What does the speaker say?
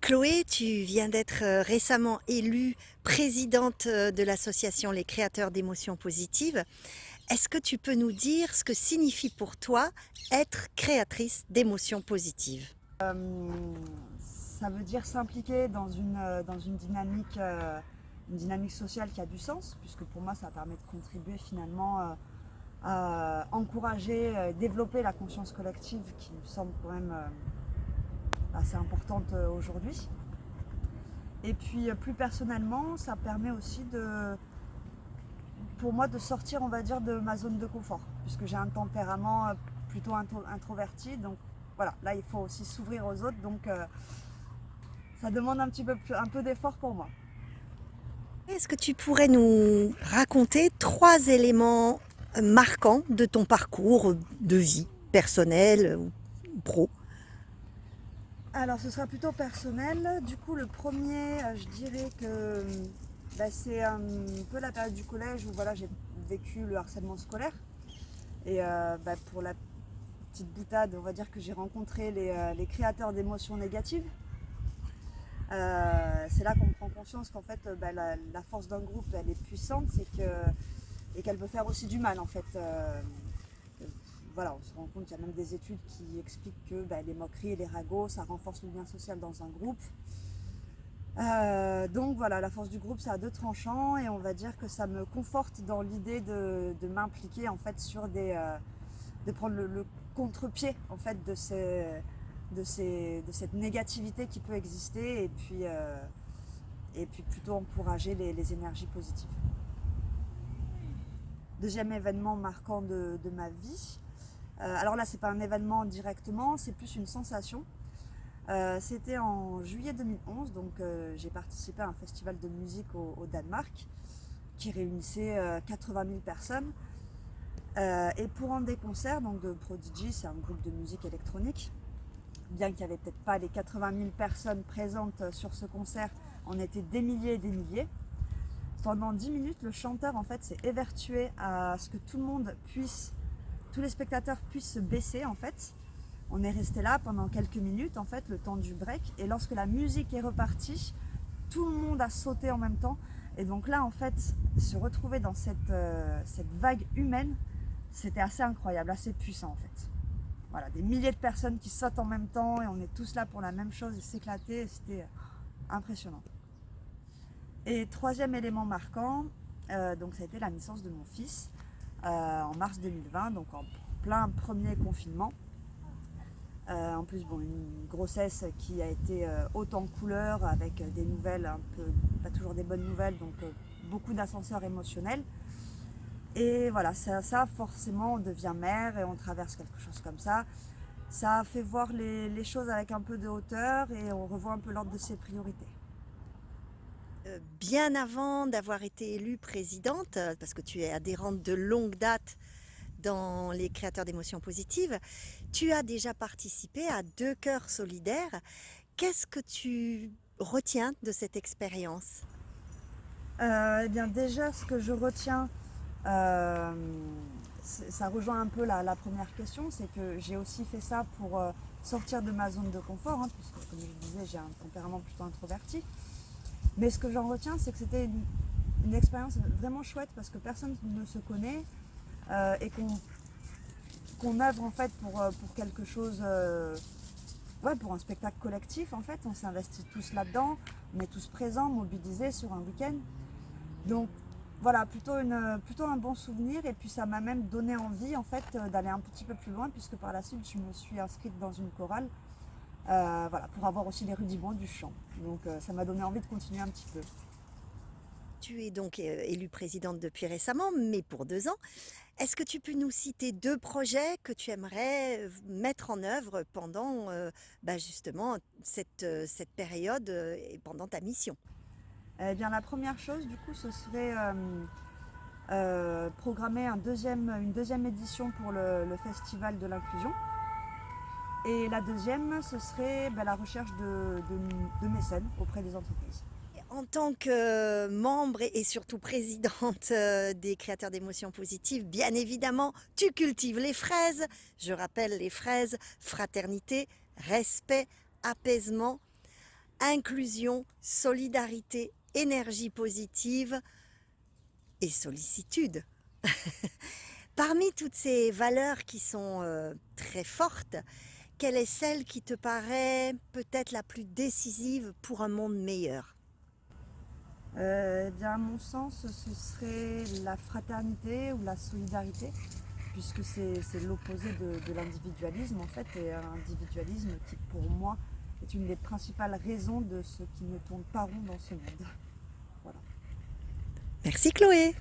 Chloé, tu viens d'être récemment élue présidente de l'association Les Créateurs d'émotions positives. Est-ce que tu peux nous dire ce que signifie pour toi être créatrice d'émotions positives? Ça veut dire s'impliquer une dynamique sociale qui a du sens, puisque pour moi ça permet de contribuer finalement à encourager, développer la conscience collective qui me semble quand même assez importante aujourd'hui. Et puis plus personnellement, ça permet aussi pour moi de sortir, on va dire, de ma zone de confort, puisque j'ai un tempérament plutôt introverti, donc voilà, là il faut aussi s'ouvrir aux autres, donc ça demande un peu d'effort pour moi. Est-ce que tu pourrais nous raconter trois éléments marquants de ton parcours de vie, personnel ou pro? Alors ce sera plutôt personnel. Du coup le premier, je dirais que c'est un peu la période du collège où voilà, j'ai vécu le harcèlement scolaire. Et pour la petite boutade, on va dire que j'ai rencontré les créateurs d'émotions négatives. C'est là qu'on prend conscience qu'en fait la force d'un groupe elle est puissante, et qu'elle peut faire aussi du mal en fait. Voilà, on se rend compte qu'il y a même des études qui expliquent que les moqueries et les ragots, ça renforce le lien social dans un groupe. Donc voilà, la force du groupe, ça a deux tranchants, et on va dire que ça me conforte dans l'idée de m'impliquer en fait de prendre le contre-pied en fait de cette négativité qui peut exister, et puis plutôt encourager les énergies positives. Deuxième événement marquant de ma vie. Alors là, c'est pas un événement directement, c'est plus une sensation. C'était en juillet 2011, donc j'ai participé à un festival de musique au Danemark qui réunissait 80 000 personnes. Et pour un des concerts donc de Prodigy, c'est un groupe de musique électronique, bien qu'il n'y avait peut-être pas les 80 000 personnes présentes sur ce concert, on était des milliers et des milliers. Pendant 10 minutes, le chanteur en fait s'est évertué à ce que tous les spectateurs puissent se baisser en fait. On est resté là pendant quelques minutes en fait, le temps du break, et lorsque la musique est repartie, tout le monde a sauté en même temps. Et donc là en fait, se retrouver dans cette vague humaine, c'était assez incroyable, assez puissant en fait. Voilà, des milliers de personnes qui sautent en même temps et on est tous là pour la même chose et s'éclater, c'était impressionnant. Et troisième élément marquant, donc ça a été la naissance de mon fils en mars 2020, donc en plein premier confinement. En plus, bon, une grossesse qui a été haute en couleurs, avec des nouvelles un peu, pas toujours des bonnes nouvelles, donc beaucoup d'ascenseurs émotionnels. Et voilà, ça forcément, on devient mère et on traverse quelque chose comme ça. Ça fait voir les choses avec un peu de hauteur, et on revoit un peu l'ordre de ses priorités. Bien avant d'avoir été élue présidente, parce que tu es adhérente de longue date dans les créateurs d'émotions positives, tu as déjà participé à 2 cœurs solidaires. Qu'est-ce que tu retiens de cette expérience? Eh bien déjà, ce que je retiens, euh, ça rejoint un peu la première question, c'est que j'ai aussi fait ça pour sortir de ma zone de confort, hein, puisque comme je le disais, j'ai un tempérament plutôt introverti. Mais ce que j'en retiens, c'est que c'était une expérience vraiment chouette, parce que personne ne se connaît, et qu'on œuvre en fait pour quelque chose, ouais, pour un spectacle collectif en fait. On s'investit tous là-dedans, on est tous présents, mobilisés sur un week-end. Donc voilà, plutôt un bon souvenir, et puis ça m'a même donné envie en fait d'aller un petit peu plus loin, puisque par la suite je me suis inscrite dans une chorale, voilà, pour avoir aussi les rudiments du chant. Donc ça m'a donné envie de continuer un petit peu. Tu es donc élue présidente depuis récemment, mais pour 2 ans. Est-ce que tu peux nous citer 2 projets que tu aimerais mettre en œuvre pendant justement cette période et pendant ta mission? Eh bien la première chose du coup, ce serait programmer une deuxième édition pour le festival de l'inclusion. Et la deuxième, ce serait la recherche de mécènes auprès des entreprises. En tant que membre et surtout présidente des créateurs d'émotions positives, bien évidemment, tu cultives les fraises. Je rappelle les fraises: fraternité, respect, apaisement. inclusion, solidarité, énergie positive et sollicitude. Parmi toutes ces valeurs qui sont très fortes, quelle est celle qui te paraît peut-être la plus décisive pour un monde meilleur? Eh bien, à mon sens, ce serait la fraternité ou la solidarité, puisque c'est l'opposé de l'individualisme en fait, et un individualisme qui pour moi est une des principales raisons de ce qui ne tourne pas rond dans ce monde. Voilà. Merci Chloé.